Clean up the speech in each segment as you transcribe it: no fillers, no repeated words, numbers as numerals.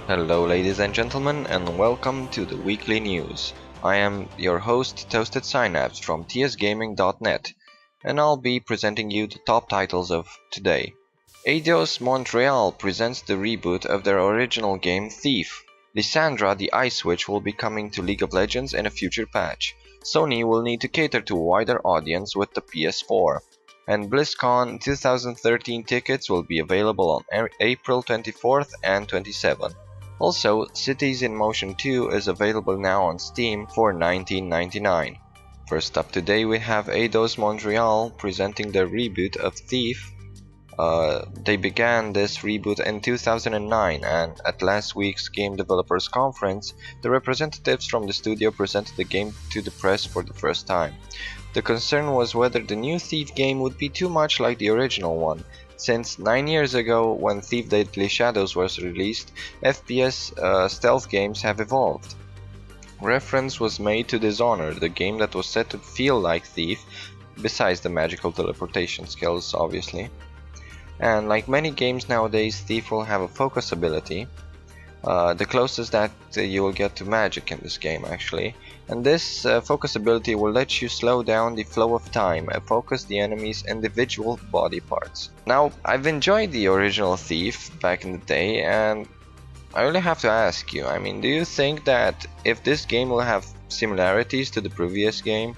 Hello ladies and gentlemen, and welcome to the weekly news. I am your host Toasted Synapse from tsgaming.net, and I'll be presenting you the top titles of today. Eidos Montreal presents the reboot of their original game Thief. Lissandra the Ice Witch will be coming to League of Legends in a future patch. Sony will need to cater to a wider audience with the PS4. And BlizzCon 2013 tickets will be available on April 24th and 27th. Also, Cities in Motion 2 is available now on Steam for $19.99. First up today we have Eidos Montreal presenting their reboot of Thief. They began this reboot in 2009, and at last week's Game Developers Conference, the representatives from the studio presented the game to the press for the first time. The concern was whether the new Thief game would be too much like the original one, since 9 years ago, when Thief Deadly Shadows was released, FPS stealth games have evolved. Reference was made to Dishonored, the game that was said to feel like Thief, besides the magical teleportation skills obviously. And like many games nowadays, Thief will have a focus ability, the closest that you will get to magic in this game actually. And this focus ability will let you slow down the flow of time and focus the enemy's individual body parts. Now, I've enjoyed the original Thief back in the day, and I really have to ask you, do you think that if this game will have similarities to the previous game,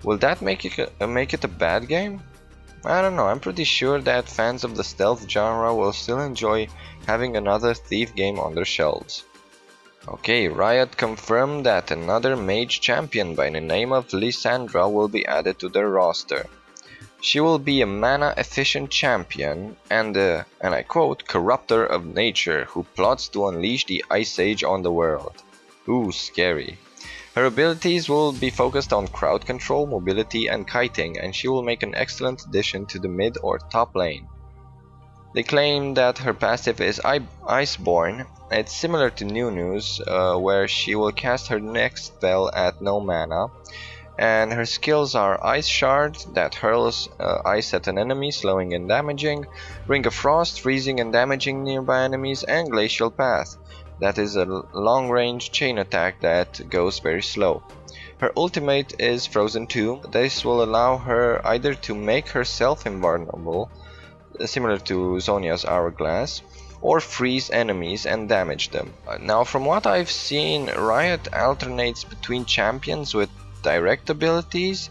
will that make it a bad game? I don't know, I'm pretty sure that fans of the stealth genre will still enjoy having another Thief game on their shelves. Okay, Riot confirmed that another mage champion by the name of Lissandra will be added to their roster. She will be a mana-efficient champion and I quote, corrupter of nature who plots to unleash the Ice Age on the world. Ooh, scary. Her abilities will be focused on crowd control, mobility, and kiting, and she will make an excellent addition to the mid or top lane. They claim that her passive is Iceborne. It's similar to Nunu's, where she will cast her next spell at no mana, and her skills are Ice Shard that hurls ice at an enemy, slowing and damaging, Ring of Frost, freezing and damaging nearby enemies, and Glacial Path. That is a long-range chain attack that goes very slow. Her ultimate is Frozen 2. This will allow her either to make herself invulnerable, similar to Zhonya's Hourglass, or freeze enemies and damage them. Now, from what I've seen, Riot alternates between champions with direct abilities,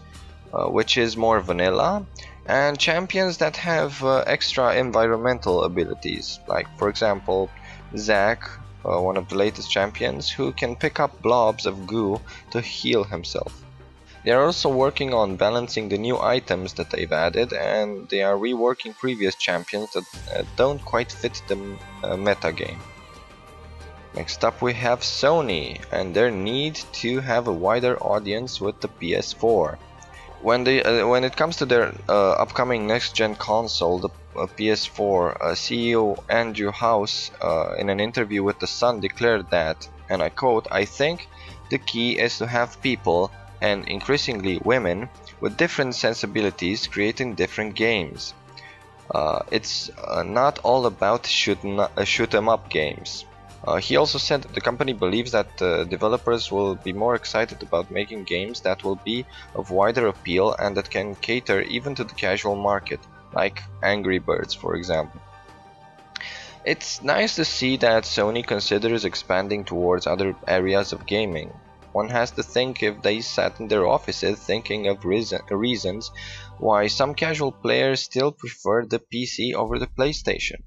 which is more vanilla, and champions that have extra environmental abilities, like for example Zac, one of the latest champions, who can pick up blobs of goo to heal himself. They are also working on balancing the new items that they've added, and they are reworking previous champions that don't quite fit the meta game. Next up we have Sony and their need to have a wider audience with the PS4. When it comes to their upcoming next-gen console, the PS4, CEO Andrew House in an interview with The Sun declared that, and I quote, "I think the key is to have people, and increasingly women, with different sensibilities creating different games. It's not all about shoot 'em up games." He also said that the company believes that developers will be more excited about making games that will be of wider appeal and that can cater even to the casual market, like Angry Birds for example. It's nice to see that Sony considers expanding towards other areas of gaming. One has to think if they sat in their offices thinking of reasons why some casual players still prefer the PC over the PlayStation.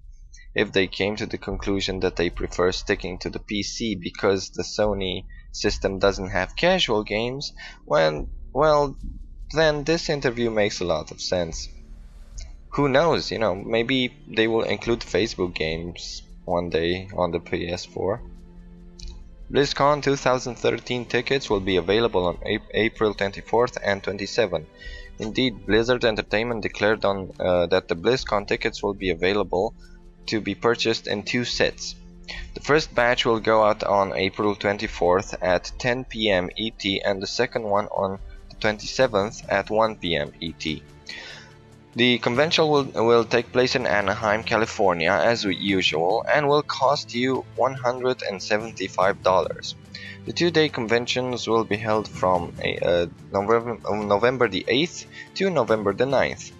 If they came to the conclusion that they prefer sticking to the PC because the Sony system doesn't have casual games, well, then this interview makes a lot of sense. Who knows, maybe they will include Facebook games one day on the PS4. BlizzCon 2013 tickets will be available on April 24th and 27th. Indeed, Blizzard Entertainment declared that the BlizzCon tickets will be available to be purchased in 2 sets. The first batch will go out on April 24th at 10 PM ET, and the second one on the 27th at 1 PM ET. The convention will take place in Anaheim, California as usual and will cost you $175. The two-day conventions will be held from November the 8th to November the 9th.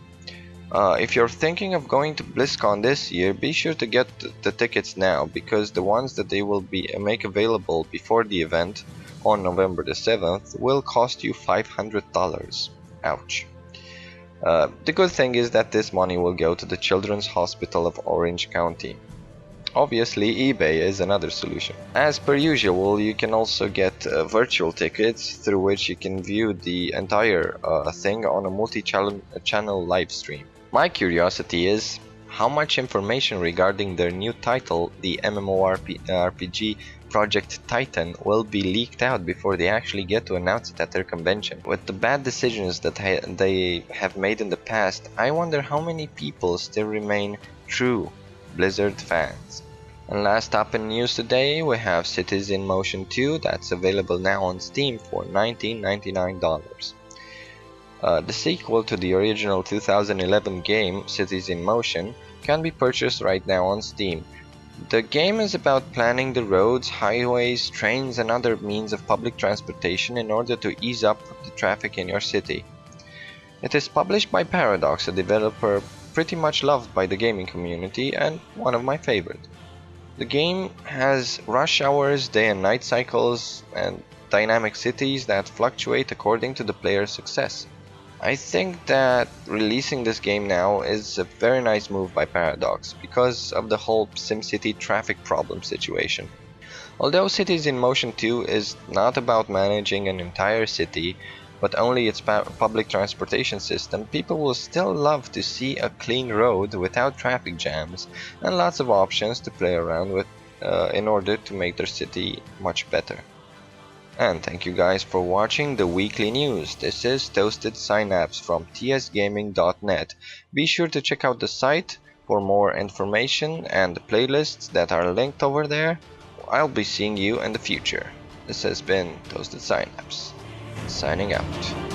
If you're thinking of going to BlizzCon this year, be sure to get the tickets now, because the ones that they will make available before the event on November the 7th will cost you $500. Ouch. The good thing is that this money will go to the Children's Hospital of Orange County. Obviously, eBay is another solution. As per usual, you can also get virtual tickets through which you can view the entire thing on a multi-channel live stream. My curiosity is, how much information regarding their new title, the MMORPG Project Titan, will be leaked out before they actually get to announce it at their convention. With the bad decisions that they have made in the past, I wonder how many people still remain true Blizzard fans. And last up in news today, we have Cities in Motion 2 that's available now on Steam for $19.99. The sequel to the original 2011 game, Cities in Motion, can be purchased right now on Steam. The game is about planning the roads, highways, trains and other means of public transportation in order to ease up the traffic in your city. It is published by Paradox, a developer pretty much loved by the gaming community and one of my favorites. The game has rush hours, day and night cycles, and dynamic cities that fluctuate according to the player's success. I think that releasing this game now is a very nice move by Paradox because of the whole SimCity traffic problem situation. Although Cities in Motion 2 is not about managing an entire city, but only its public transportation system, people will still love to see a clean road without traffic jams and lots of options to play around with in order to make their city much better. And thank you guys for watching the weekly news. This is Toasted Synapse from tsgaming.net. Be sure to check out the site for more information and the playlists that are linked over there. I'll be seeing you in the future. This has been Toasted Synapse, signing out.